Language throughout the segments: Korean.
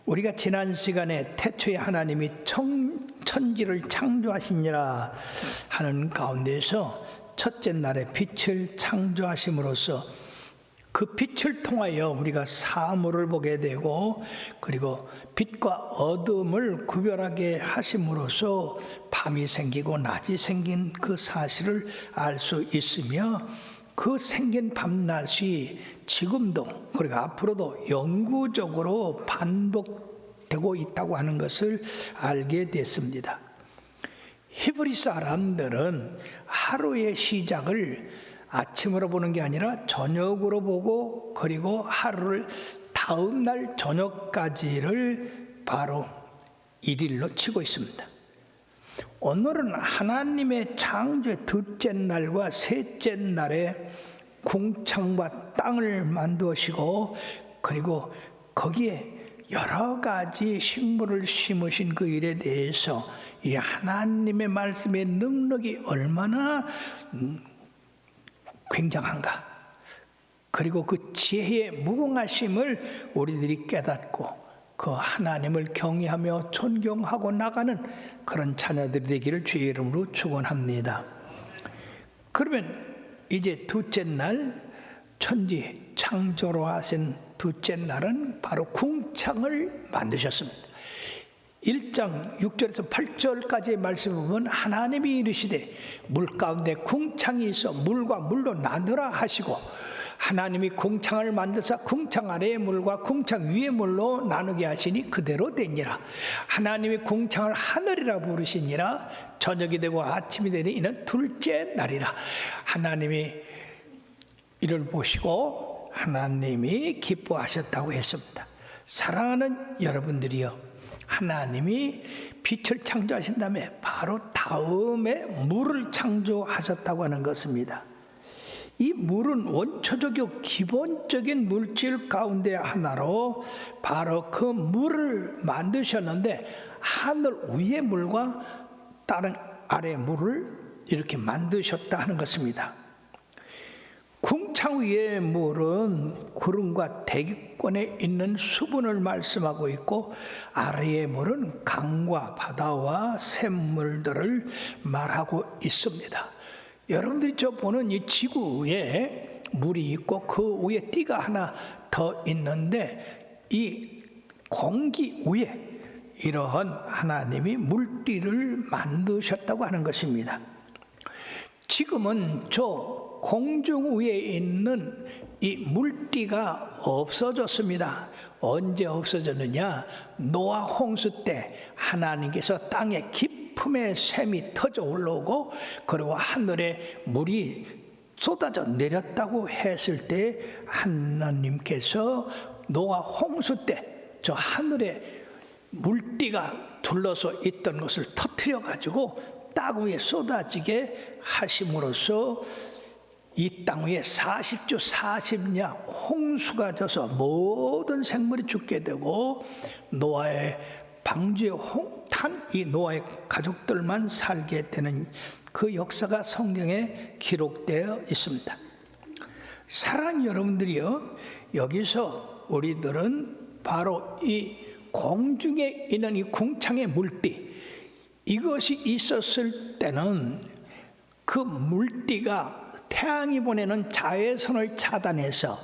우리가 지난 시간에 태초에 하나님이 천지를 창조하시니라 하는 가운데서 첫째 날에 빛을 창조하심으로써 그 빛을 통하여 우리가 사물을 보게 되고, 그리고 빛과 어둠을 구별하게 하심으로써 밤이 생기고 낮이 생긴 그 사실을 알 수 있으며, 그 생긴 밤낮이 지금도 그리고 앞으로도 영구적으로 반복되고 있다고 하는 것을 알게 됐습니다. 히브리 사람들은 하루의 시작을 아침으로 보는 게 아니라 저녁으로 보고, 그리고 하루를 다음 날 저녁까지를 바로 일일로 치고 있습니다. 오늘은 하나님의 창조의 둘째 날과 셋째 날에 궁창과 땅을 만드시고, 그리고 거기에 여러 가지 식물을 심으신 그 일에 대해서 이 하나님의 말씀의 능력이 얼마나 굉장한가, 그리고 그 지혜의 무궁하심을 우리들이 깨닫고 그 하나님을 경외하며 존경하고 나가는 그런 자녀들이 되기를 주의 이름으로 축원합니다. 그러면 이제 둘째 날, 천지 창조로 하신 둘째 날은 바로 궁창을 만드셨습니다. 1장 6절에서 8절까지의 말씀을 보면 하나님이 이르시되 물 가운데 궁창이 있어 물과 물로 나누라 하시고, 하나님이 궁창을 만드사 궁창 아래의 물과 궁창 위의 물로 나누게 하시니 그대로 되니라. 하나님이 궁창을 하늘이라 부르시니라. 저녁이 되고 아침이 되니 이는 둘째 날이라. 하나님이 이를 보시고 하나님이 기뻐하셨다고 했습니다. 사랑하는 여러분들이여, 하나님이 빛을 창조하신 다음에 바로 다음에 물을 창조하셨다고 하는 것입니다. 이 물은 원초적이고 기본적인 물질 가운데 하나로 바로 그 물을 만드셨는데, 하늘 위의 물과 다른 아래의 물을 이렇게 만드셨다 하는 것입니다. 궁창 위의 물은 구름과 대기권에 있는 수분을 말씀하고 있고, 아래의 물은 강과 바다와 샘물들을 말하고 있습니다. 여러분들이 저 보는 이 지구에 물이 있고 그 위에 띠가 하나 더 있는데, 이 공기 위에 이러한 하나님이 물띠를 만드셨다고 하는 것입니다. 지금은 저 공중 위에 있는 이 물띠가 없어졌습니다. 언제 없어졌느냐? 노아 홍수 때 하나님께서 땅에 깊음의 샘이 터져 올라오고, 그리고 하늘에 물이 쏟아져 내렸다고 했을 때 하나님께서 노아 홍수 때 저 하늘에 물띠가 둘러서 있던 것을 터뜨려 가지고 땅 위에 쏟아지게 하심으로써 이 땅 위에 40주 40년 홍수가 져서 모든 생물이 죽게 되고, 노아의 방주에 탄 이 노아의 가족들만 살게 되는 그 역사가 성경에 기록되어 있습니다. 사랑하는 여러분들이요, 여기서 우리들은 바로 이 공중에 있는 이 궁창의 물띠, 이것이 있었을 때는 그 물띠가 태양이 보내는 자외선을 차단해서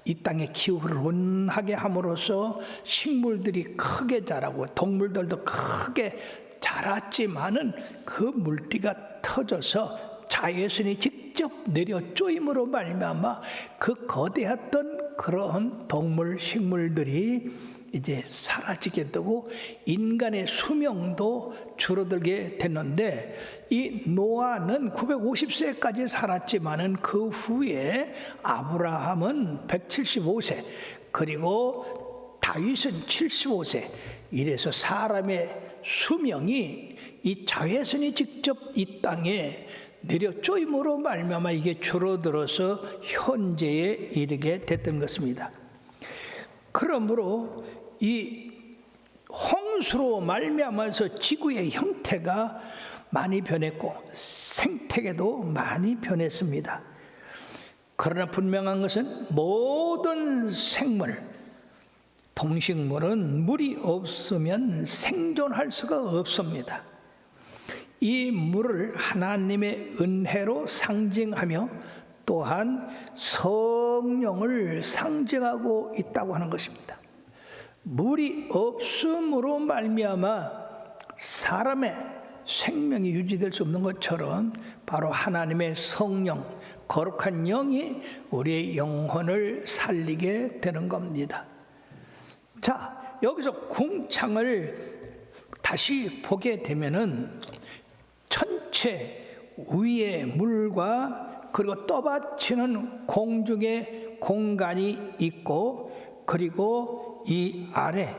이 땅의 기후를 온하게 함으로써 식물들이 크게 자라고 동물들도 크게 자랐지만은, 그 물띠가 터져서 자외선이 직접 내려 쪼임으로 말미암아 그 거대했던 그러한 동물 식물들이 이제 사라지게 되고 인간의 수명도 줄어들게 됐는데, 이 노아는 950세까지 살았지만은 그 후에 아브라함은 175세, 그리고 다윗은 75세, 이래서 사람의 수명이 이 자외선이 직접 이 땅에 내려 쪼임으로 말미암아 이게 줄어들어서 현재에 이르게 됐던 것입니다. 그러므로 이 홍수로 말미암아서 지구의 형태가 많이 변했고 생태계도 많이 변했습니다. 그러나 분명한 것은 모든 생물, 동식물은 물이 없으면 생존할 수가 없습니다. 이 물을 하나님의 은혜로 상징하며 또한 성령을 상징하고 있다고 하는 것입니다. 물이 없음으로 말미암아 사람의 생명이 유지될 수 없는 것처럼 바로 하나님의 성령, 거룩한 영이 우리의 영혼을 살리게 되는 겁니다. 자, 여기서 궁창을 다시 보게 되면은 천체 위에 물과 그리고 떠받치는 공중의 공간이 있고 그리고 이 아래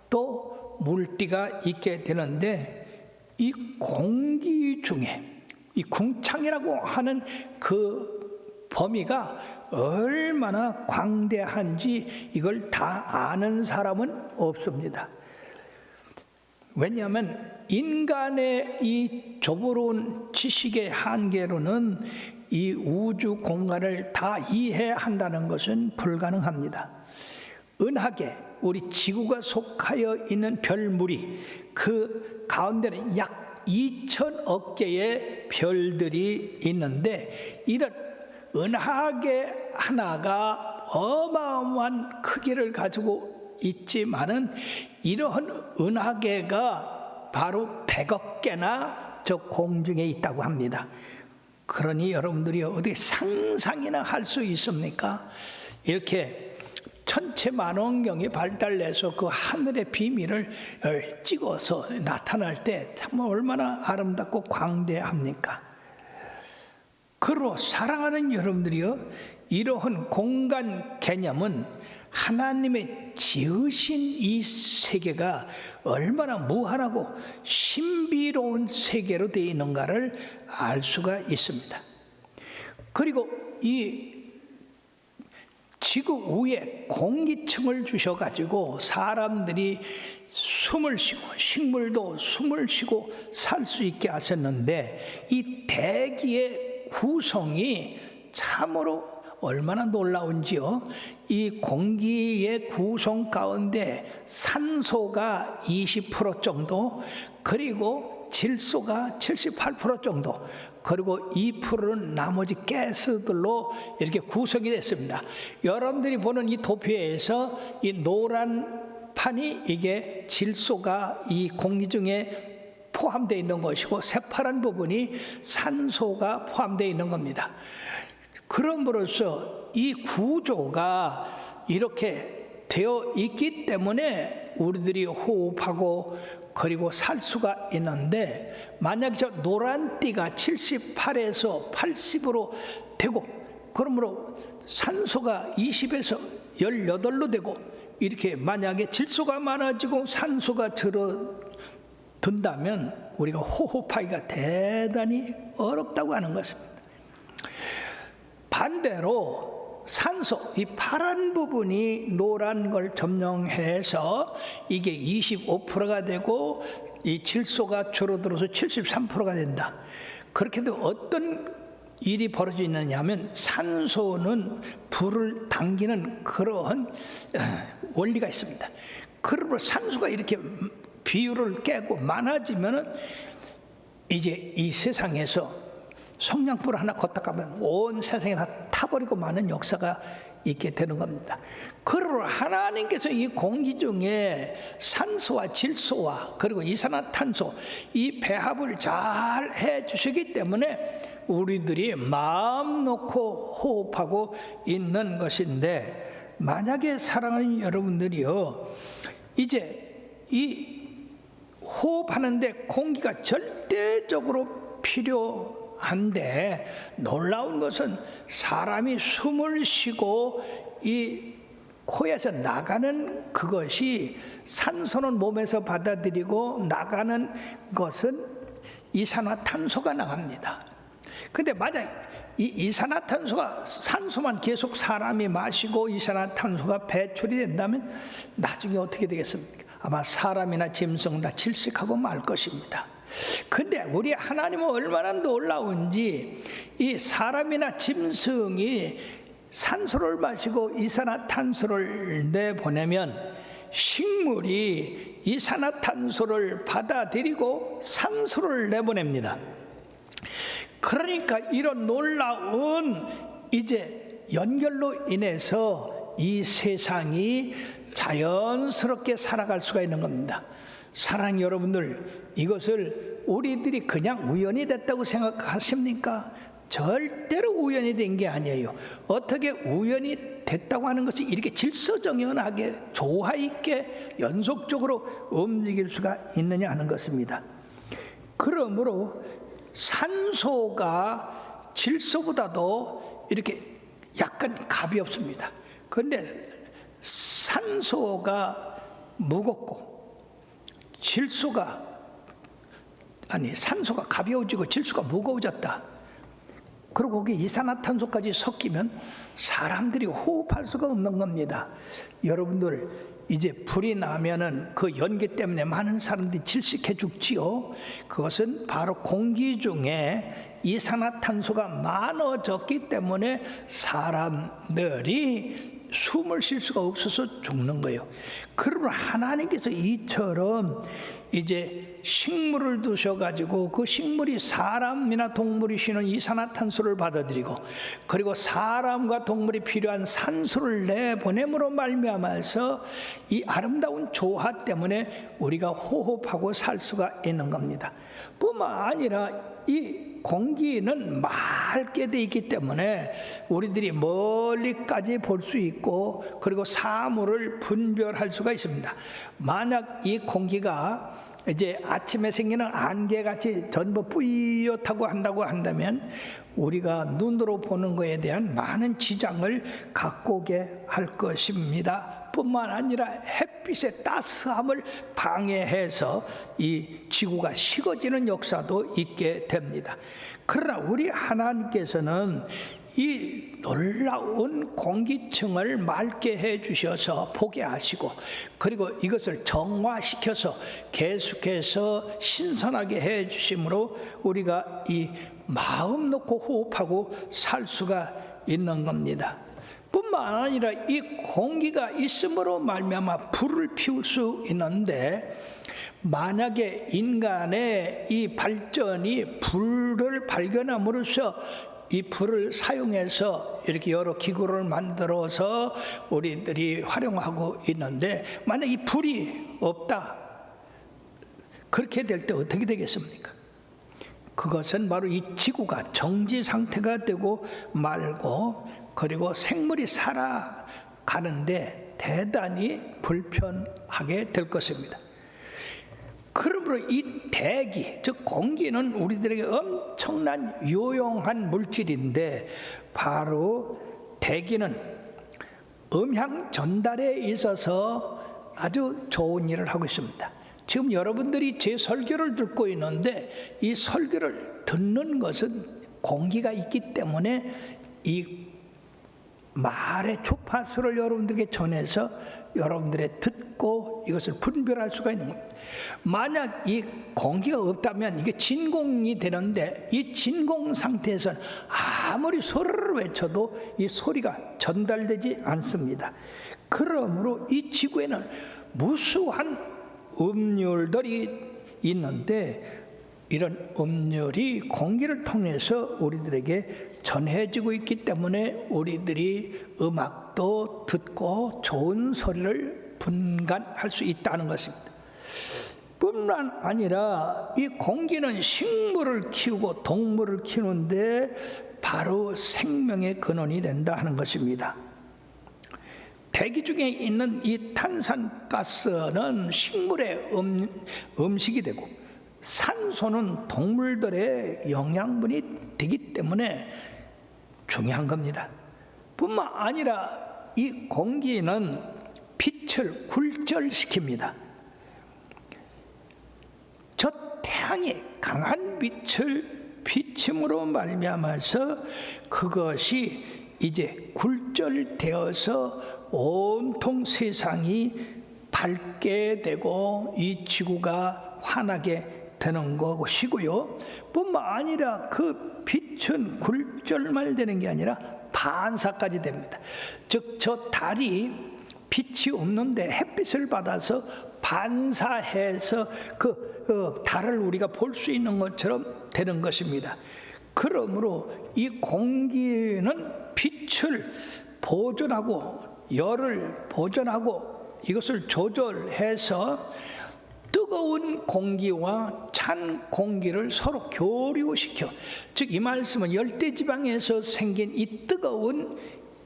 또 물띠가 있게 되는데 이 공기 중에 이 궁창이라고 하는 그 범위가 얼마나 광대한지 이걸 다 아는 사람은 없습니다. 왜냐하면 인간의 이 좁은 지식의 한계로는 이 우주 공간을 다 이해한다는 것은 불가능합니다. 은하계, 우리 지구가 속하여 있는 별무리, 그 가운데는 약 2천억 개의 별들이 있는데 이런 은하계 하나가 어마어마한 크기를 가지고 있지만은 이러한 은하계가 바로 100억 개나 저 공중에 있다고 합니다. 그러니 여러분들이 어떻게 상상이나 할 수 있습니까? 이렇게 천체만원경이 발달해서 그 하늘의 비밀을 찍어서 나타날 때 참 얼마나 아름답고 광대합니까? 그러므로 사랑하는 여러분들이요, 이러한 공간 개념은 하나님의 지으신 이 세계가 얼마나 무한하고 신비로운 세계로 되어 있는가를 알 수가 있습니다. 그리고 이 지구 위에 공기층을 주셔가지고 사람들이 숨을 쉬고 식물도 숨을 쉬고 살 수 있게 하셨는데 이 대기의 구성이 참으로 얼마나 놀라운지요. 이 공기의 구성 가운데 산소가 20% 정도, 그리고 질소가 78% 정도, 그리고 2%는 나머지 가스들로 이렇게 구성이 됐습니다. 여러분들이 보는 이 도표에서 이 노란 판이 이게 질소가 이 공기 중에 포함되어 있는 것이고 새파란 부분이 산소가 포함되어 있는 겁니다. 그럼으로써 이 구조가 이렇게 되어 있기 때문에 우리들이 호흡하고 그리고 살 수가 있는데 만약 저 노란띠가 78에서 80으로 되고 그러므로 산소가 20에서 18로 되고 이렇게 만약에 질소가 많아지고 산소가 줄어든다면 우리가 호흡하기가 대단히 어렵다고 하는 것입니다. 반대로 산소, 이 파란 부분이 노란 걸 점령해서 이게 25%가 되고 이 질소가 줄어들어서 73%가 된다. 그렇게 해도 어떤 일이 벌어지느냐 하면 산소는 불을 당기는 그러한 원리가 있습니다. 그러므로 산소가 이렇게 비율을 깨고 많아지면은 이제 이 세상에서 성냥불 하나 걷다 가면 온 세상에 다 타버리고 마는 역사가 있게 되는 겁니다. 그러므로 하나님께서 이 공기 중에 산소와 질소와 그리고 이산화탄소 이 배합을 잘 해주시기 때문에 우리들이 마음 놓고 호흡하고 있는 것인데 만약에 사랑하는 여러분들이요 이제 이 호흡하는데 공기가 절대적으로 필요한데 놀라운 것은 사람이 숨을 쉬고 이 코에서 나가는 그것이 산소는 몸에서 받아들이고 나가는 것은 이산화탄소가 나갑니다. 근데 만약 이 이산화탄소가 산소만 계속 사람이 마시고 이산화탄소가 배출이 된다면 나중에 어떻게 되겠습니까? 아마 사람이나 짐승 다 질식하고 말 것입니다. 근데 우리 하나님은 얼마나 놀라운지 이 사람이나 짐승이 산소를 마시고 이산화탄소를 내보내면 식물이 이산화탄소를 받아들이고 산소를 내보냅니다. 그러니까 이런 놀라운 이제 연결로 인해서 이 세상이 자연스럽게 살아갈 수가 있는 겁니다. 사랑하는 여러분들, 이것을 우리들이 그냥 우연이 됐다고 생각하십니까? 절대로 우연이 된 게 아니에요. 어떻게 우연이 됐다고 하는 것이 이렇게 질서정연하게 조화 있게 연속적으로 움직일 수가 있느냐 하는 것입니다. 그러므로 산소가 질소보다도 이렇게 약간 가볍습니다. 그런데 산소가 무겁고 산소가 가벼워지고 질소가 무거워졌다. 그리고 거기 이산화탄소까지 섞이면 사람들이 호흡할 수가 없는 겁니다. 여러분들, 이제 불이 나면은 그 연기 때문에 많은 사람들이 질식해 죽지요. 그것은 바로 공기 중에 이산화탄소가 많아졌기 때문에 사람들이 숨을 쉴 수가 없어서 죽는 거예요. 그러면 하나님께서 이처럼 이제 식물을 두셔가지고 그 식물이 사람이나 동물이 쉬는 이산화탄소를 받아들이고, 그리고 사람과 동물이 필요한 산소를 내보냄으로 말미암아서 이 아름다운 조화 때문에 우리가 호흡하고 살 수가 있는 겁니다. 뿐만 아니라 이 공기는 맑게 돼 있기 때문에 우리들이 멀리까지 볼 수 있고, 그리고 사물을 분별할 수가 있습니다. 만약 이 공기가 이제 아침에 생기는 안개같이 전부 뿌옇다고 한다고 한다면 우리가 눈으로 보는 것에 대한 많은 지장을 갖고 오게 할 것입니다. 뿐만 아니라 햇빛의 따스함을 방해해서 이 지구가 식어지는 역사도 있게 됩니다. 그러나 우리 하나님께서는 이 놀라운 공기층을 맑게 해 주셔서 보게 하시고, 그리고 이것을 정화시켜서 계속해서 신선하게 해 주심으로 우리가 이 마음 놓고 호흡하고 살 수가 있는 겁니다. 뿐만 아니라 이 공기가 있음으로 말미암아 불을 피울 수 있는데, 만약에 인간의 이 발전이 불을 발견함으로써 이 불을 사용해서 이렇게 여러 기구를 만들어서 우리들이 활용하고 있는데, 만약 이 불이 없다, 그렇게 될 때 어떻게 되겠습니까? 그것은 바로 이 지구가 정지 상태가 되고 말고, 그리고 생물이 살아가는데 대단히 불편하게 될 것입니다. 그러므로 이 대기, 즉 공기는 우리들에게 엄청난 유용한 물질인데, 바로 대기는 음향 전달에 있어서 아주 좋은 일을 하고 있습니다. 지금 여러분들이 제 설교를 듣고 있는데, 이 설교를 듣는 것은 공기가 있기 때문에 이 말의 주파수를 여러분들에게 전해서 여러분들의 듣고 이것을 분별할 수가 있는 겁니다. 만약 이 공기가 없다면 이게 진공이 되는데, 이 진공 상태에서는 아무리 소리를 외쳐도 이 소리가 전달되지 않습니다. 그러므로 이 지구에는 무수한 음률들이 있는데, 이런 음률이 공기를 통해서 우리들에게 전해지고 있기 때문에 우리들이 음악도 듣고 좋은 소리를 분간할 수 있다는 것입니다. 뿐만 아니라 이 공기는 식물을 키우고 동물을 키우는데 바로 생명의 근원이 된다 하는 것입니다. 대기 중에 있는 이 탄산가스는 식물의 음식이 되고, 산소는 동물들의 영양분이 되기 때문에 중요한 겁니다. 뿐만 아니라 이 공기는 빛을 굴절시킵니다. 저 태양이 강한 빛을 비침으로 말미암아서 그것이 이제 굴절되어서 온통 세상이 밝게 되고 이 지구가 환하게 되는 것이고요. 뿐만 아니라 그 빛은 굴절만 되는 게 아니라 반사까지 됩니다. 즉 저 달이 빛이 없는데 햇빛을 받아서 반사해서 그 달을 우리가 볼 수 있는 것처럼 되는 것입니다. 그러므로 이 공기는 빛을 보존하고 열을 보존하고 이것을 조절해서 뜨거운 공기와 찬 공기를 서로 교류시켜, 즉 이 말씀은 열대지방에서 생긴 이 뜨거운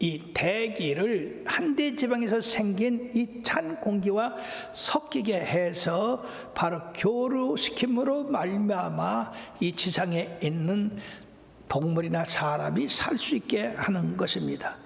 이 대기를 한대지방에서 생긴 이 찬 공기와 섞이게 해서 바로 교류시킴으로 말미암아 이 지상에 있는 동물이나 사람이 살 수 있게 하는 것입니다.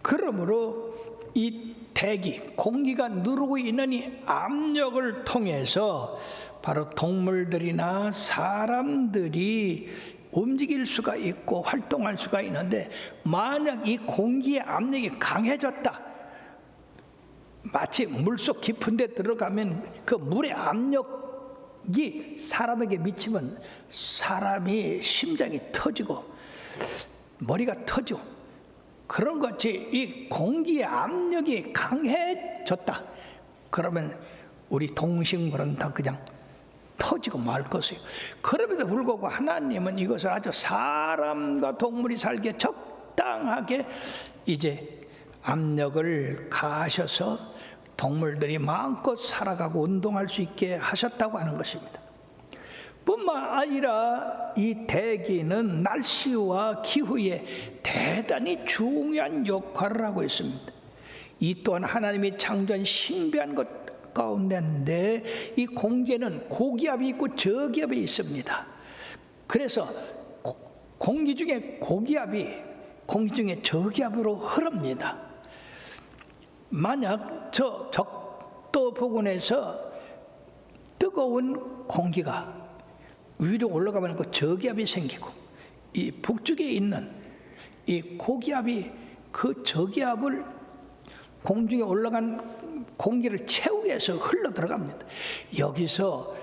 그러므로 이 대기, 공기가 누르고 있는 이 압력을 통해서 바로 동물들이나 사람들이 움직일 수가 있고 활동할 수가 있는데, 만약 이 공기의 압력이 강해졌다, 마치 물속 깊은 데 들어가면 그 물의 압력이 사람에게 미치면 사람이 심장이 터지고 머리가 터지고, 그런 것이 이 공기의 압력이 강해졌다 그러면 우리 동식물은 다 그냥 터지고 말 것이에요. 그럼에도 불구하고 하나님은 이것을 아주 사람과 동물이 살기에 적당하게 이제 압력을 가하셔서 동물들이 마음껏 살아가고 운동할 수 있게 하셨다고 하는 것입니다. 뿐만 아니라 이 대기는 날씨와 기후에 대단히 중요한 역할을 하고 있습니다. 이 또한 하나님이 창조한 신비한 것 가운데인데, 이 공기에는 고기압이 있고 저기압이 있습니다. 그래서 공기 중에 고기압이 공기 중에 저기압으로 흐릅니다. 만약 저 적도 부근에서 뜨거운 공기가 위로 올라가면 그 저기압이 생기고, 이 북쪽에 있는 이 고기압이 그 저기압을 공중에 올라간 공기를 채우기 위해서 흘러 들어갑니다. 여기서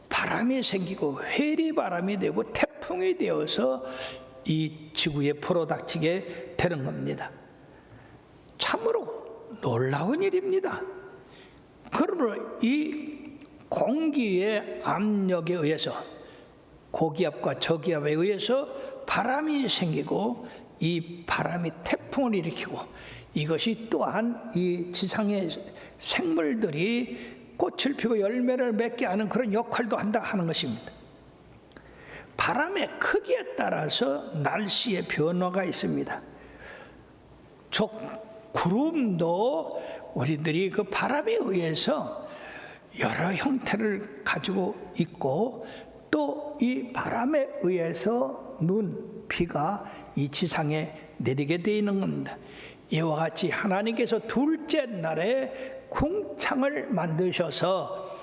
바람이 생기고 회리바람이 되고 태풍이 되어서 이 지구에 불어닥치게 되는 겁니다. 참으로 놀라운 일입니다. 그러므로 이 공기의 압력에 의해서, 고기압과 저기압에 의해서 바람이 생기고, 이 바람이 태풍을 일으키고, 이것이 또한 이 지상의 생물들이 꽃을 피고 열매를 맺게 하는 그런 역할도 한다 하는 것입니다. 바람의 크기에 따라서 날씨의 변화가 있습니다. 저 구름도 우리들이 그 바람에 의해서 여러 형태를 가지고 있고, 또 이 바람에 의해서 눈, 비가 이 지상에 내리게 되어 있는 겁니다. 이와 같이 하나님께서 둘째 날에 궁창을 만드셔서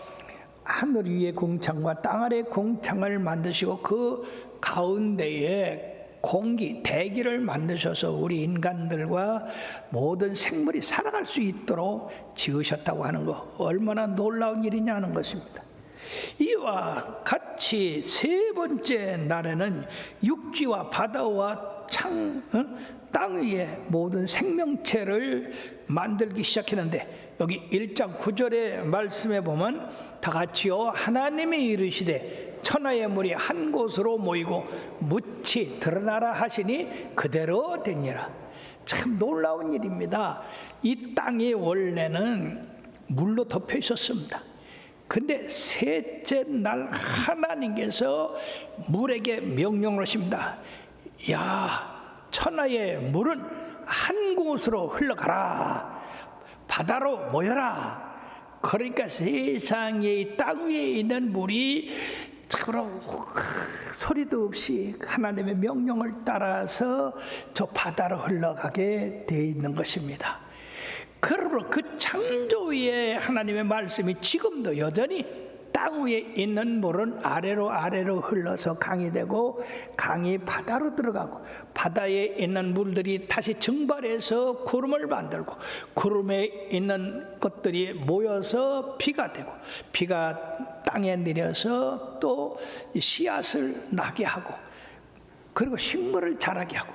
하늘 위의 궁창과 땅 아래의 궁창을 만드시고, 그 가운데에 공기, 대기를 만드셔서 우리 인간들과 모든 생물이 살아갈 수 있도록 지으셨다고 하는 것, 얼마나 놀라운 일이냐 하는 것입니다. 이와 같이 세 번째 날에는 육지와 바다와 땅 위에 모든 생명체를 만들기 시작했는데, 여기 1장 9절의 말씀에 보면 다 같이요, 하나님이 이르시되 천하의 물이 한 곳으로 모이고 묻히 드러나라 하시니 그대로 되니라. 참 놀라운 일입니다. 이 땅이 원래는 물로 덮여 있었습니다. 근데 셋째 날 하나님께서 물에게 명령을 하십니다. 야, 천하의 물은 한 곳으로 흘러가라, 바다로 모여라. 그러니까 세상에 이 땅 위에 있는 물이 참으로 소리도 없이 하나님의 명령을 따라서 저 바다로 흘러가게 되어 있는 것입니다. 그러므로 그 창조의 하나님의 말씀이 지금도 여전히 땅 위에 있는 물은 아래로 흘러서 강이 되고, 강이 바다로 들어가고, 바다에 있는 물들이 다시 증발해서 구름을 만들고, 구름에 있는 것들이 모여서 비가 되고, 비가 땅에 내려서 또 씨앗을 나게 하고, 그리고 식물을 자라게 하고,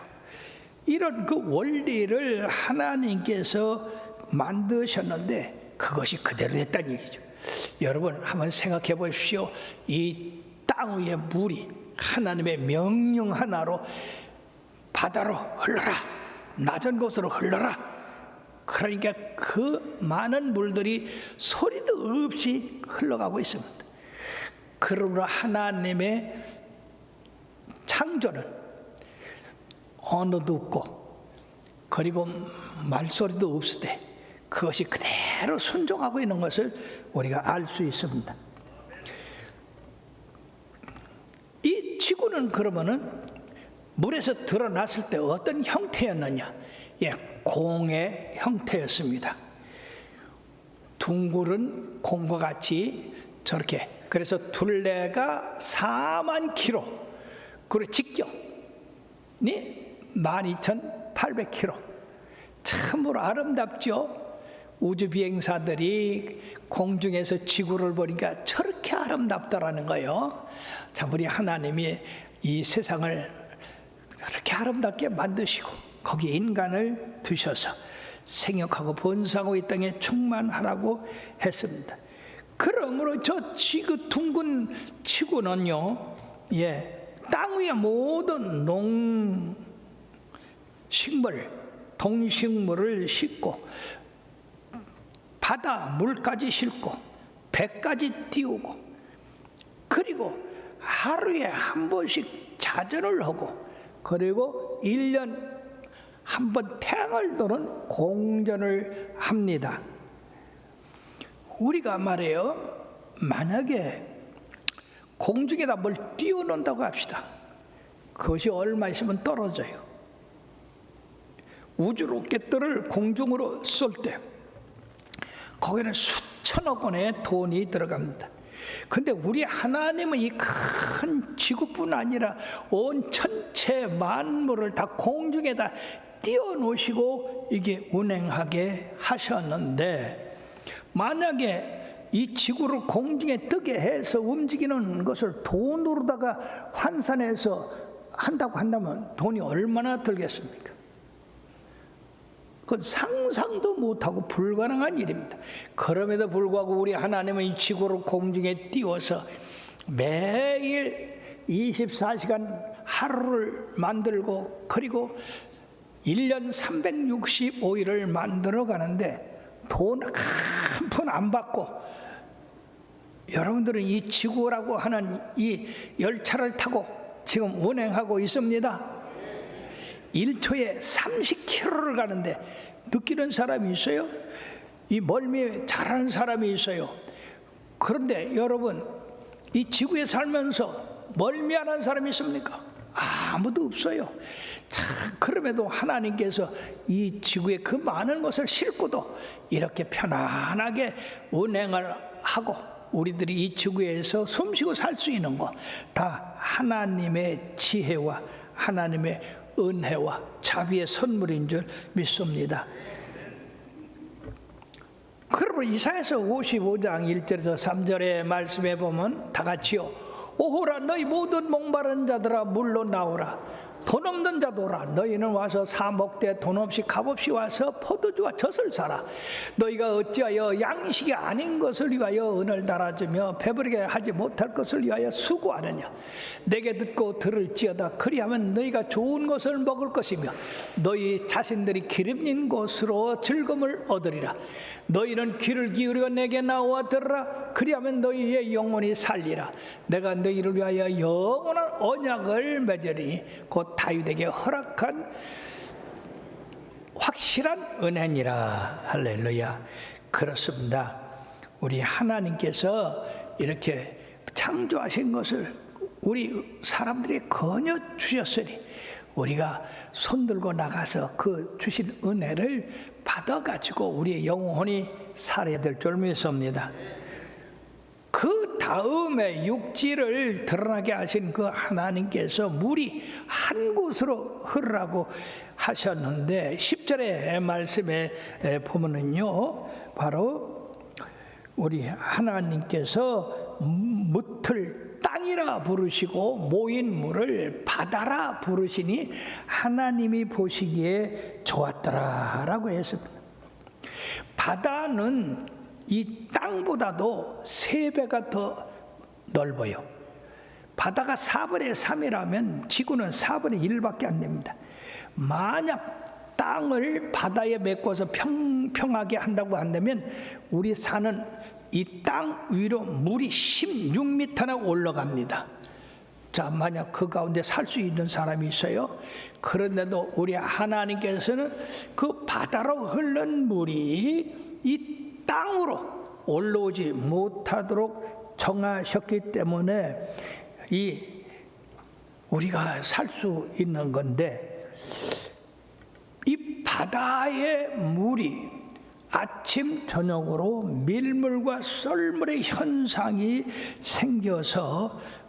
이런 그 원리를 하나님께서 만드셨는데 그것이 그대로 됐다는 얘기죠. 여러분 한번 생각해 보십시오. 이 땅 위의 물이 하나님의 명령 하나로 바다로 흘러라, 낮은 곳으로 흘러라. 그러니까 그 많은 물들이 소리도 없이 흘러가고 있습니다. 그러므로 하나님의 창조는 언어도 없고 그리고 말소리도 없으되 그것이 그대로 순종하고 있는 것을 우리가 알 수 있습니다. 이 지구는 그러면은 물에서 드러났을 때 어떤 형태였느냐? 예, 공의 형태였습니다. 둥글은 공과 같이 저렇게, 그래서 둘레가 4만 킬로, 그리고 직경이 12,800킬로. 참으로 아름답죠? 우주 비행사들이 공중에서 지구를 보니까 저렇게 아름답다라는 거예요. 참, 우리 하나님이 이 세상을 그렇게 아름답게 만드시고 거기에 인간을 두셔서 생육하고 번성하고 이 땅에 충만하라고 했습니다. 그러므로 저 지구 둥근 지구는요, 예, 땅 위의 모든 농식물, 동식물을 싣고 바다 물까지 싣고 배까지 띄우고, 그리고 하루에 한 번씩 자전을 하고, 그리고 1년 한 번 태양을 도는 공전을 합니다. 우리가 말해요, 만약에 공중에다 뭘 띄워놓는다고 합시다. 그것이 얼마 있으면 떨어져요. 우주 로켓들을 공중으로 쏠 때 거기는 수천억 원의 돈이 들어갑니다. 근데 우리 하나님은 이 큰 지구뿐 아니라 온 천체 만물을 다 공중에다 띄워놓으시고 이게 운행하게 하셨는데, 만약에 이 지구를 공중에 뜨게 해서 움직이는 것을 돈으로다가 환산해서 한다고 한다면 돈이 얼마나 들겠습니까? 그건 상상도 못하고 불가능한 일입니다. 그럼에도 불구하고 우리 하나님은 이 지구를 공중에 띄워서 매일 24시간 하루를 만들고, 그리고 1년 365일을 만들어 가는데 돈 한 푼 안 받고, 여러분들은 이 지구라고 하는 이 열차를 타고 지금 운행하고 있습니다. 1초에 30km를 가는데 느끼는 사람이 있어요? 이 멀미 잘하는 사람이 있어요. 그런데 여러분, 이 지구에 살면서 멀미하는 사람이 있습니까? 아무도 없어요. 자, 그럼에도 하나님께서 이 지구에 그 많은 것을 싣고도 이렇게 편안하게 운행을 하고 우리들이 이 지구에서 숨쉬고 살 수 있는 것, 다 하나님의 지혜와 하나님의 은혜와 자비의 선물인 줄 믿습니다. 그러므로 이사야서 55장 1절에서 3절의 말씀에 보면 다 같이요, 오호라 너희 모든 목마른 자들아 물로 나오라, 돈 없는 자들아 너희는 와서 사 먹되 돈 없이 값없이 와서 포도주와 젖을 사라. 너희가 어찌하여 양식이 아닌 것을 위하여 은을 달아주며 배부르게 하지 못할 것을 위하여 수고하느냐. 내게 듣고 들을지어다. 그리하면 너희가 좋은 것을 먹을 것이며 너희 자신들이 기름진 곳으로 즐거움을 얻으리라. 너희는 귀를 기울여 내게 나와 들으라. 그리하면 너희의 영혼이 살리라. 내가 너희를 위하여 영원한 언약을 맺으리니 곧 다윗에게 허락한 확실한 은혜니라. 할렐루야. 그렇습니다. 우리 하나님께서 이렇게 창조하신 것을 우리 사람들이 건져 주셨으니 우리가 손들고 나가서 그 주신 은혜를 받아가지고 우리의 영혼이 살아야 될 줄 믿습니다. 그 다음에 육지를 드러나게 하신 그 하나님께서 물이 한 곳으로 흐르라고 하셨는데 10절의 말씀에 보면은요, 바로 우리 하나님께서 묻을 땅이라 부르시고 모인 물을 바다라 부르시니 하나님이 보시기에 좋았더라라고 했습니다. 바다는 이 땅보다도 3배가 더 넓어요. 바다가 4분의 3이라면 지구는 4분의 1밖에 안 됩니다. 만약 땅을 바다에 메꿔서 평평하게 한다고 한다면 우리 사는 이 땅 위로 물이 16m나 올라갑니다. 자, 만약 그 가운데 살 수 있는 사람이 있어요. 그런데도 우리 하나님께서는 그 바다로 흐르는 물이 이 땅으로 올라오지 못하도록 정하셨기 때문에 우리가 살 수 있는 건데, 이 바다의 물이 아침 저녁으로 밀물과 썰물의 현상이 생겨서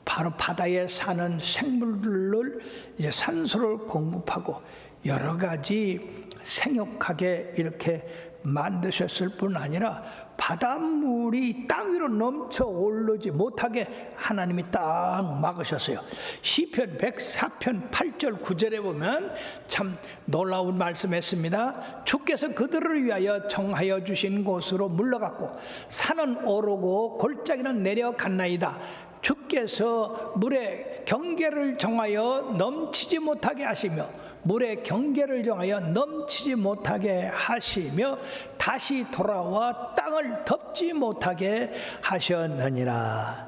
바로 바다에 사는 생물들을 이제 산소를 공급하고 여러 가지 생육하게 이렇게 만드셨을 뿐 아니라 바닷물이 땅 위로 넘쳐 오르지 못하게 하나님이 딱 막으셨어요. 시편 104편 8절 9절에 보면 참 놀라운 말씀했습니다. 주께서 그들을 위하여 정하여 주신 곳으로 물러갔고 산은 오르고 골짜기는 내려갔나이다. 주께서 물의 경계를 정하여 넘치지 못하게 하시며 물의 경계를 정하여 넘치지 못하게 하시며 다시 돌아와 땅을 덮지 못하게 하셨느니라.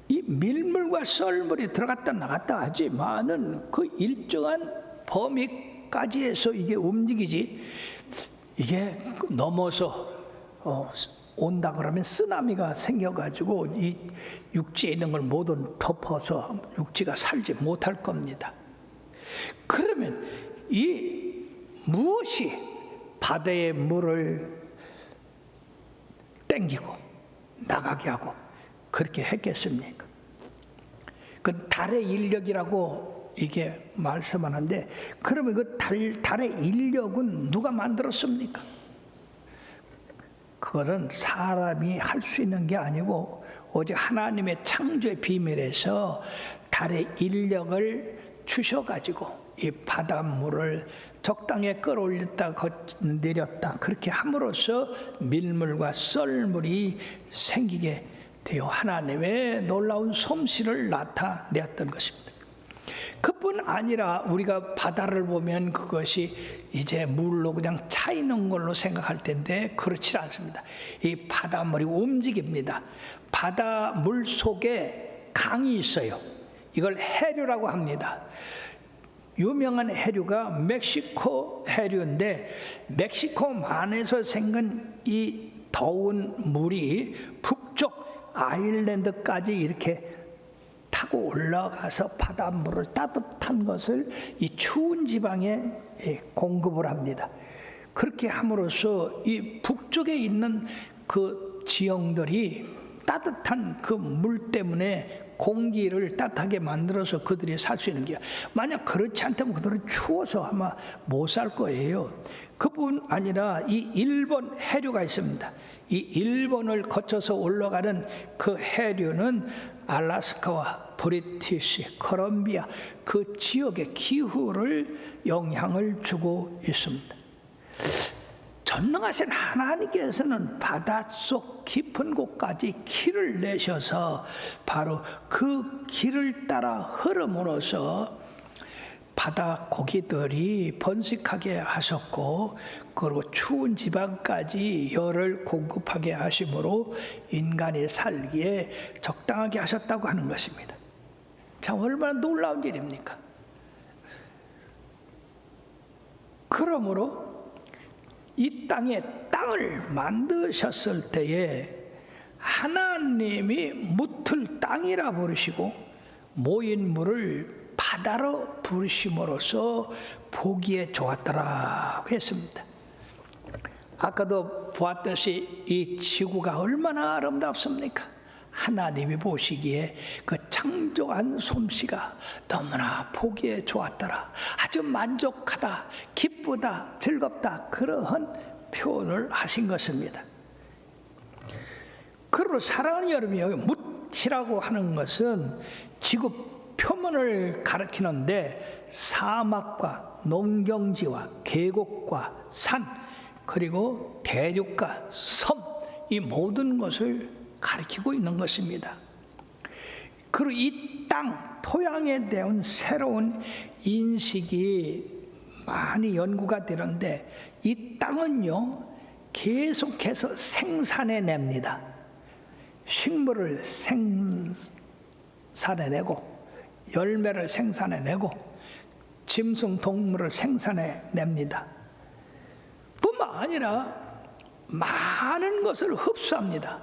이 밀물과 썰물이 들어갔다 나갔다 하지만은 그 일정한 범위까지 해서 이게 움직이지, 이게 넘어서 온다 그러면 쓰나미가 생겨가지고 이 육지에 있는 걸 모두 덮어서 육지가 살지 못할 겁니다. 그러면 이 무엇이 바다의 물을 땡기고 나가게 하고 그렇게 했겠습니까? 그 달의 인력이라고 이게 말씀하는데, 그러면 그 달의 인력은 누가 만들었습니까? 그거는 사람이 할 수 있는 게 아니고 오직 하나님의 창조의 비밀에서 달의 인력을 주셔가지고 이 바닷물을 적당히 끌어올렸다 내렸다 그렇게 함으로써 밀물과 썰물이 생기게 되어 하나님의 놀라운 솜씨를 나타내었던 것입니다. 그뿐 아니라 우리가 바다를 보면 그것이 이제 물로 그냥 차 있는 걸로 생각할 텐데 그렇지 않습니다. 이 바닷물이 움직입니다. 바다물 속에 강이 있어요. 이걸 해류라고 합니다. 유명한 해류가 멕시코 해류인데, 멕시코만에서 생긴 이 더운 물이 북쪽 아일랜드까지 이렇게 타고 올라가서 바닷물을 따뜻한 것을 이 추운 지방에 공급을 합니다. 그렇게 함으로써 이 북쪽에 있는 그 지형들이 따뜻한 그 물 때문에 공기를 따뜻하게 만들어서 그들이 살 수 있는 게, 만약 그렇지 않다면 그들은 추워서 아마 못 살 거예요. 그뿐 아니라 이 일본 해류가 있습니다. 이 일본을 거쳐서 올라가는 그 해류는 알래스카와 브리티시 콜롬비아 그 지역의 기후를 영향을 주고 있습니다. 전능하신 하나님께서는 바닷속 깊은 곳까지 길을 내셔서 바로 그 길을 따라 흐름으로써 바다 고기들이 번식하게 하셨고, 그리고 추운 지방까지 열을 공급하게 하심으로 인간이 살기에 적당하게 하셨다고 하는 것입니다. 참 얼마나 놀라운 일입니까? 그러므로 이 땅에 땅을 만드셨을 때에 하나님이 묻을 땅이라 부르시고 모인 물을 바다로 부르심으로써 보기에 좋았더라고 했습니다. 아까도 보았듯이 이 지구가 얼마나 아름답습니까? 하나님이 보시기에 그 창조한 솜씨가 너무나 보기에 좋았더라, 아주 만족하다, 기쁘다, 즐겁다, 그러한 표현을 하신 것입니다. 그리고 사랑하는 여러분이 묻히라고 하는 것은 지구 표면을 가리키는데 사막과 농경지와 계곡과 산, 그리고 대륙과 섬, 이 모든 것을 가리키고 있는 것입니다. 그리고 이 땅, 토양에 대한 새로운 인식이 많이 연구가 되는데, 이 땅은요 계속해서 생산해냅니다. 식물을 생산해내고 열매를 생산해내고 짐승 동물을 생산해냅니다. 뿐만 아니라 많은 것을 흡수합니다.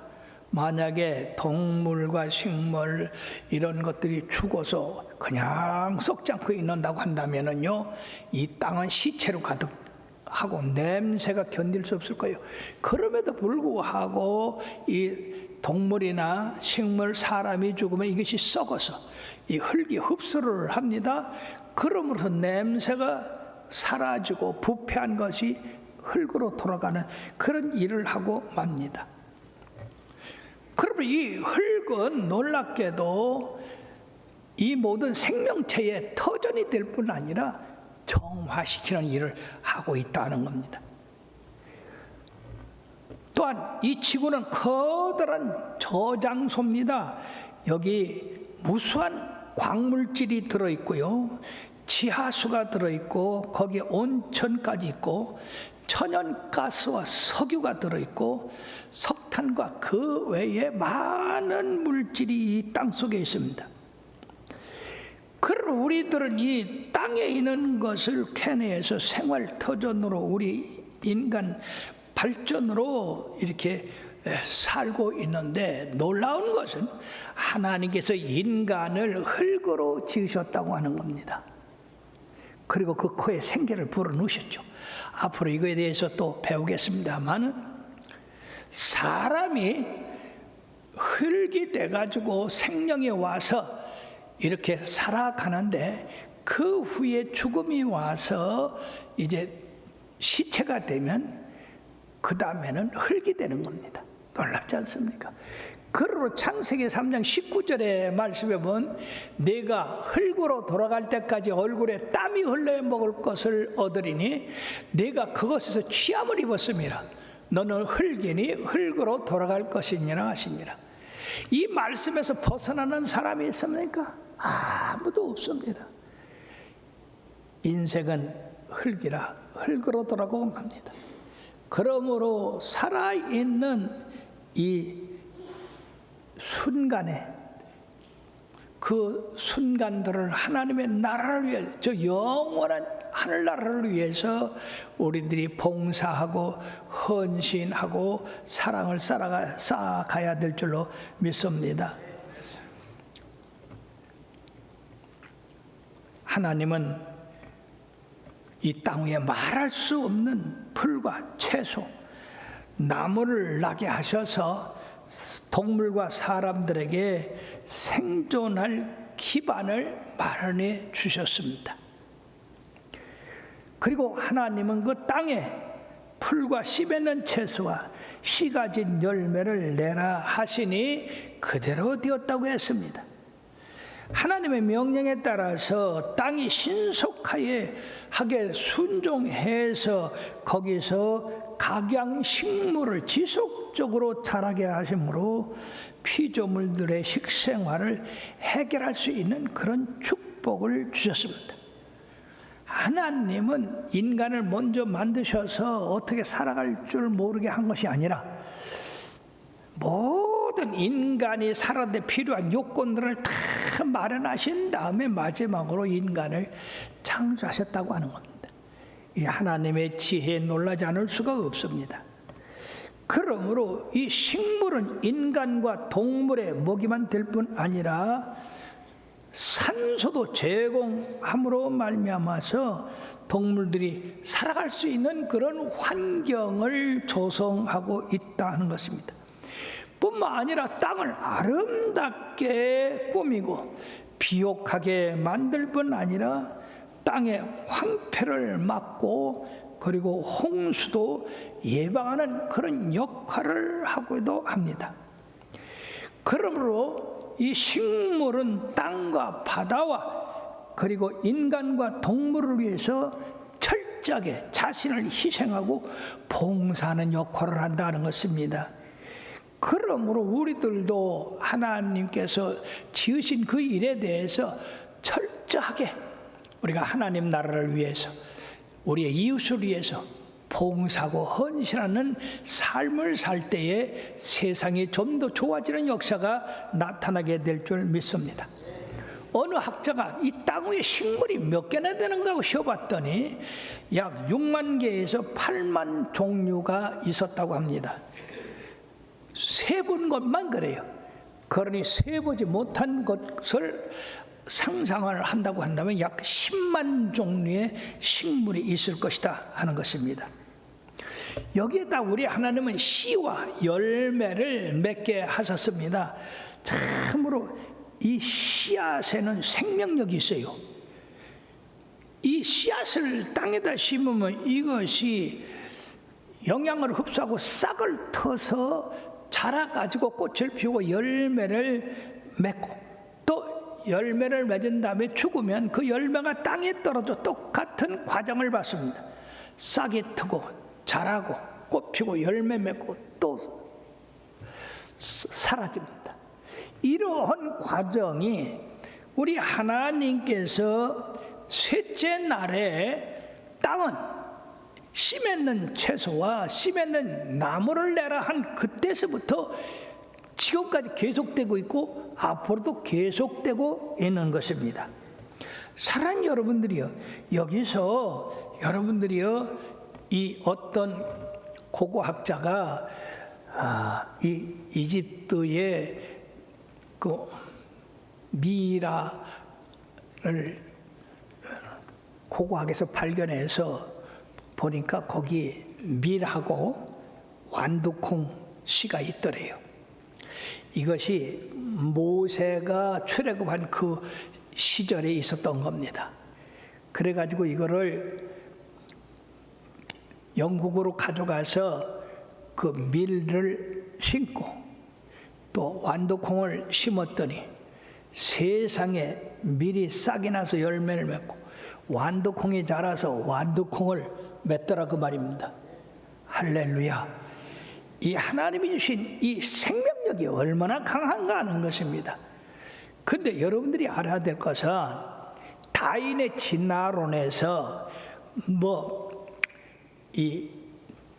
만약에 동물과 식물 이런 것들이 죽어서 그냥 썩지 않고 있는다고 한다면은요, 이 땅은 시체로 가득하고 냄새가 견딜 수 없을 거예요. 그럼에도 불구하고 이 동물이나 식물, 사람이 죽으면 이것이 썩어서 이 흙이 흡수를 합니다. 그러므로 냄새가 사라지고 부패한 것이 흙으로 돌아가는 그런 일을 하고 맙니다. 그러면 이 흙은 놀랍게도 이 모든 생명체의 터전이 될 뿐 아니라 정화시키는 일을 하고 있다는 겁니다. 또한 이 지구는 커다란 저장소입니다. 여기 무수한 광물질이 들어있고요, 지하수가 들어있고, 거기에 온천까지 있고, 천연가스와 석유가 들어있고, 석탄과 그 외에 많은 물질이 이 땅 속에 있습니다. 그러나 우리들은 이 땅에 있는 것을 캐내서 생활터전으로, 우리 인간 발전으로 이렇게 살고 있는데, 놀라운 것은 하나님께서 인간을 흙으로 지으셨다고 하는 겁니다. 그리고 그 코에 생기를 불어넣으셨죠. 앞으로 이거에 대해서 또 배우겠습니다만, 사람이 흙이 돼가지고 생명이 와서 이렇게 살아가는데, 그 후에 죽음이 와서 이제 시체가 되면 그 다음에는 흙이 되는 겁니다. 놀랍지 않습니까? 그러므로 창세기 3장 19절의 말씀에 보면, 내가 흙으로 돌아갈 때까지 얼굴에 땀이 흘러 먹을 것을 얻으리니 내가 그것에서 취함을 입었음이라. 너는 흙이니 흙으로 돌아갈 것이니라 하시니라. 이 말씀에서 벗어나는 사람이 있습니까? 아무도 없습니다. 인생은 흙이라 흙으로 돌아가고 합니다. 그러므로 살아있는 이 순간에, 그 순간들을 하나님의 나라를 위해, 저 영원한 하늘나라를 위해서 우리들이 봉사하고 헌신하고 사랑을 쌓아가야 될 줄로 믿습니다. 하나님은 이 땅 위에 말할 수 없는 풀과 채소, 나무를 나게 하셔서 동물과 사람들에게 생존할 기반을 마련해 주셨습니다. 그리고 하나님은 그 땅에 풀과 씨 맺는 채소와 씨 가진 열매를 내라 하시니 그대로 되었다고 했습니다. 하나님의 명령에 따라서 땅이 신속하게 순종해서 거기서 각양식물을 지속적으로 자라게 하심으로 피조물들의 식생활을 해결할 수 있는 그런 축복을 주셨습니다. 하나님은 인간을 먼저 만드셔서 어떻게 살아갈 줄 모르게 한 것이 아니라, 모든 인간이 살아야 필요한 요건들을 다 마련하신 다음에 마지막으로 인간을 창조하셨다고 하는 겁니다. 이 하나님의 지혜에 놀라지 않을 수가 없습니다. 그러므로 이 식물은 인간과 동물의 먹이만 될 뿐 아니라 산소도 제공함으로 말미암아서 동물들이 살아갈 수 있는 그런 환경을 조성하고 있다는 것입니다. 뿐만 아니라 땅을 아름답게 꾸미고 비옥하게 만들 뿐 아니라 땅의 황폐를 막고, 그리고 홍수도 예방하는 그런 역할을 하기도 합니다. 그러므로 이 식물은 땅과 바다와 그리고 인간과 동물을 위해서 철저하게 자신을 희생하고 봉사하는 역할을 한다는 것입니다. 그러므로 우리들도 하나님께서 지으신 그 일에 대해서 철저하게 우리가 하나님 나라를 위해서, 우리의 이웃을 위해서 봉사하고 헌신하는 삶을 살 때에 세상이 좀 더 좋아지는 역사가 나타나게 될 줄 믿습니다. 어느 학자가 이 땅 위에 식물이 몇 개나 되는가 하고 쉬어봤더니 약 6만 개에서 8만 종류가 있었다고 합니다. 세본 것만 그래요. 그러니 세보지 못한 것을 상상을 한다고 한다면 약 10만 종류의 식물이 있을 것이다 하는 것입니다. 여기에다 우리 하나님은 씨와 열매를 맺게 하셨습니다. 참으로 이 씨앗에는 생명력이 있어요. 이 씨앗을 땅에다 심으면 이것이 영양을 흡수하고 싹을 터서 자라가지고 꽃을 피우고 열매를 맺고, 또 열매를 맺은 다음에 죽으면 그 열매가 땅에 떨어져 똑같은 과정을 받습니다. 싹이 트고 자라고 꽃 피고 열매 맺고 또 사라집니다. 이러한 과정이 우리 하나님께서 셋째 날에 땅은 씨 맺는 채소와 씨 맺는 나무를 내라 한 그때서부터 지금까지 계속되고 있고 앞으로도 계속되고 있는 것입니다. 사랑하는 여러분들이요, 여기서 여러분들이요, 이 어떤 고고학자가 이 이집트의 그 미라를 고고학에서 발견해서 보니까 거기 밀하고 완두콩 씨가 있더래요. 이것이 모세가 출애굽한 그 시절에 있었던 겁니다. 그래가지고 이거를 영국으로 가져가서 그 밀을 심고 또 완두콩을 심었더니 세상에 밀이 싹이 나서 열매를 맺고 완두콩이 자라서 완두콩을 맺더라 그 말입니다. 할렐루야. 이 하나님이 주신 이 생명력이 얼마나 강한가 하는 것입니다. 근데 여러분들이 알아야 될 것은 다윈의 진화론에서 이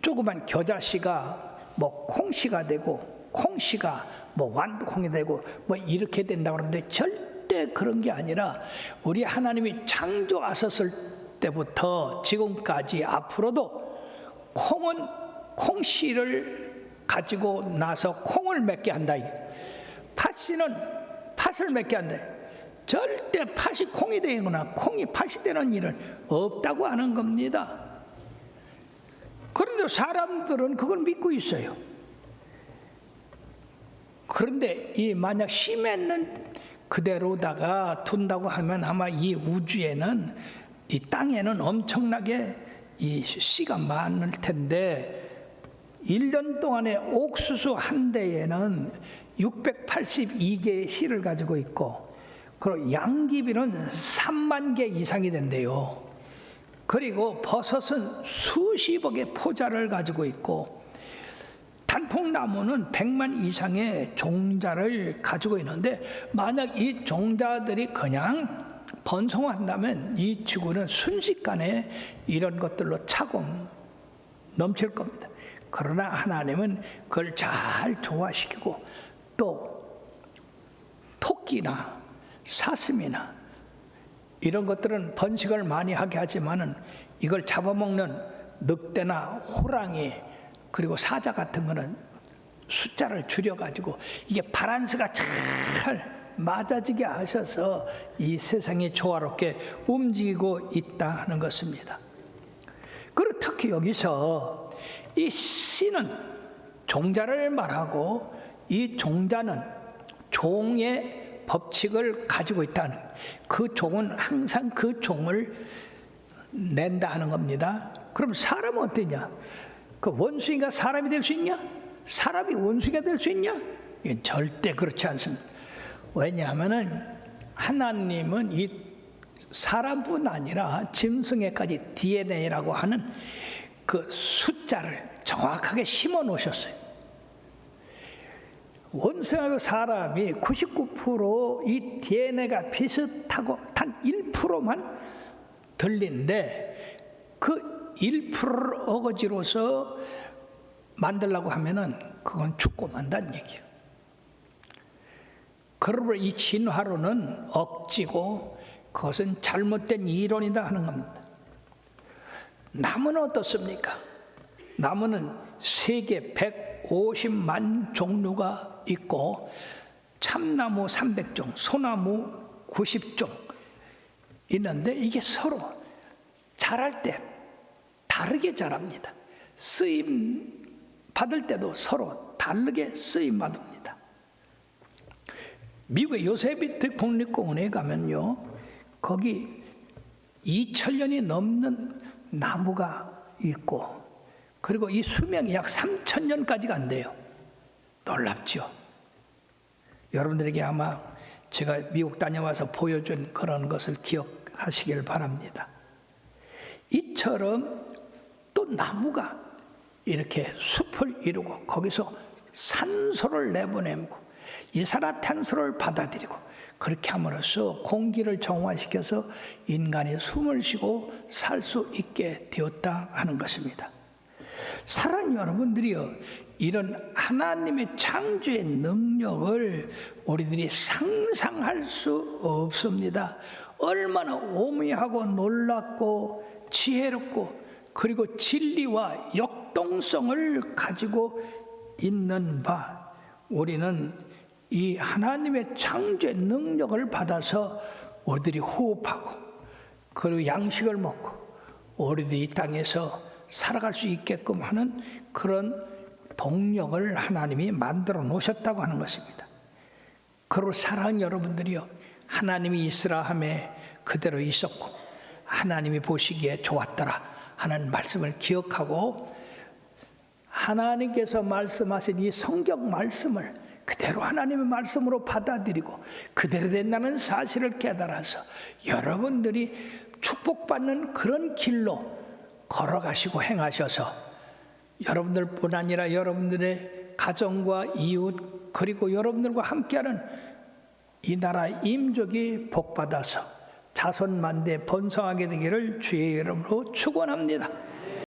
조그만 겨자씨가 콩씨가 되고 콩씨가 완두콩이 되고 이렇게 된다고 하는데 절대 그런 게 아니라 우리 하나님이 창조하셨을 때부터 지금까지 앞으로도 콩은 콩씨를 가지고 나서 콩을 맺게 한다. 팥씨는 팥을 맺게 한다. 절대 팥이 콩이 되거나 콩이 팥이 되는 일은 없다고 하는 겁니다. 그런데 사람들은 그걸 믿고 있어요. 그런데 이 만약 씨 맺는 그대로다가 둔다고 하면 아마 이 우주에는, 이 땅에는 엄청나게 이 씨가 많을 텐데 1년 동안에 옥수수 한 대에는 682개의 씨를 가지고 있고, 그리고 양귀비는 3만 개 이상이 된대요. 그리고 버섯은 수십억의 포자를 가지고 있고, 단풍나무는 100만 이상의 종자를 가지고 있는데 만약 이 종자들이 그냥 번성한다면 이 지구는 순식간에 이런 것들로 차고 넘칠 겁니다. 그러나 하나님은 그걸 잘 조화시키고 또 토끼나 사슴이나 이런 것들은 번식을 많이 하게 하지만은 이걸 잡아먹는 늑대나 호랑이 그리고 사자 같은 거는 숫자를 줄여가지고 이게 바란스가 잘 맞아지게 하셔서 이 세상이 조화롭게 움직이고 있다 하는 것입니다. 그리고 특히 여기서 이 씨는 종자를 말하고 이 종자는 종의 법칙을 가지고 있다는, 그 종은 항상 그 종을 낸다 하는 겁니다. 그럼 사람은 어떠냐? 그 원숭이가 사람이 될 수 있냐? 사람이 원숭이가 될 수 있냐? 이건 절대 그렇지 않습니다. 왜냐하면은 하나님은 이 사람뿐 아니라 짐승에까지 DNA라고 하는 그 숫자를 정확하게 심어 놓으셨어요. 원수하고 사람이 99% 이 DNA가 비슷하고 단 1%만 들린데 그 1%를 어거지로서 만들려고 하면은 그건 죽고 만다는 얘기예요. 그러므로 이 진화론은 억지고 그것은 잘못된 이론이다 하는 겁니다. 나무는 어떻습니까? 나무는 세계 150만 종류가 있고 참나무 300종, 소나무 90종 있는데 이게 서로 자랄 때 다르게 자랍니다. 쓰임 받을 때도 서로 다르게 쓰임 받습니다. 미국의 요세미트 국립공원에 가면요, 거기 2000년이 넘는 나무가 있고, 그리고 이 수명이 약 3000년까지가 안 돼요. 놀랍죠? 여러분들에게 아마 제가 미국 다녀와서 보여준 그런 것을 기억하시길 바랍니다. 이처럼 또 나무가 이렇게 숲을 이루고 거기서 산소를 내보내고 이산화탄소를 받아들이고 그렇게 함으로써 공기를 정화시켜서 인간이 숨을 쉬고 살 수 있게 되었다 하는 것입니다. 사랑하는 여러분들이요, 이런 하나님의 창조의 능력을 우리들이 상상할 수 없습니다. 얼마나 오묘하고 놀랍고 지혜롭고 그리고 진리와 역동성을 가지고 있는 바, 우리는 이 하나님의 창조의 능력을 받아서 우리들이 호흡하고 그리고 양식을 먹고 우리들이 이 땅에서 살아갈 수 있게끔 하는 그런 동력을 하나님이 만들어 놓으셨다고 하는 것입니다. 그리고 사랑하는 여러분들이요, 하나님이 있으라 하매 그대로 있었고 하나님이 보시기에 좋았더라 하는 말씀을 기억하고 하나님께서 말씀하신 이 성경 말씀을 그대로 하나님의 말씀으로 받아들이고 그대로 된다는 사실을 깨달아서 여러분들이 축복받는 그런 길로 걸어가시고 행하셔서 여러분들뿐 아니라 여러분들의 가정과 이웃 그리고 여러분들과 함께하는 이 나라 임족이 복받아서 자손만대 번성하게 되기를 주의 이름으로 축원합니다.